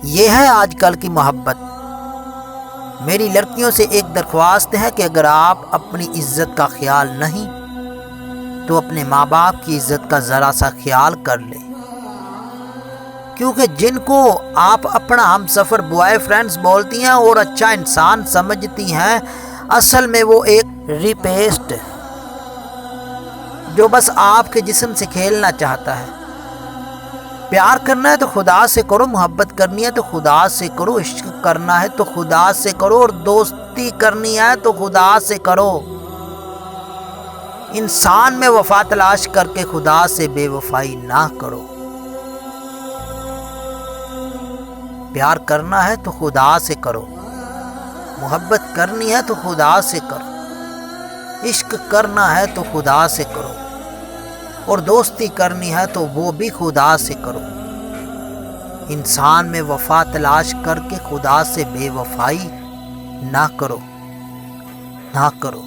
یہ ہے آج کل کی محبت۔ میری لڑکیوں سے ایک درخواست ہے کہ اگر آپ اپنی عزت کا خیال نہیں تو اپنے ماں باپ کی عزت کا ذرا سا خیال کر لیں، کیونکہ جن کو آپ اپنا ہم سفر بوائے فرینڈز بولتی ہیں اور اچھا انسان سمجھتی ہیں، اصل میں وہ ایک ریپسٹ جو بس آپ کے جسم سے کھیلنا چاہتا ہے۔ پیار کرنا ہے تو خدا سے کرو، محبت کرنی ہے تو خدا سے کرو، عشق کرنا ہے تو خدا سے کرو، اور دوستی کرنی ہے تو خدا سے کرو۔ انسان میں وفا تلاش کر کے خدا سے بے وفائی نہ کرو۔ پیار کرنا ہے تو خدا سے کرو، محبت کرنی ہے تو خدا سے کرو، عشق کرنا ہے تو خدا سے کرو، اور دوستی کرنی ہے تو وہ بھی خدا سے کرو۔ انسان میں وفا تلاش کر کے خدا سے بے وفائی نہ کرو، نہ کرو۔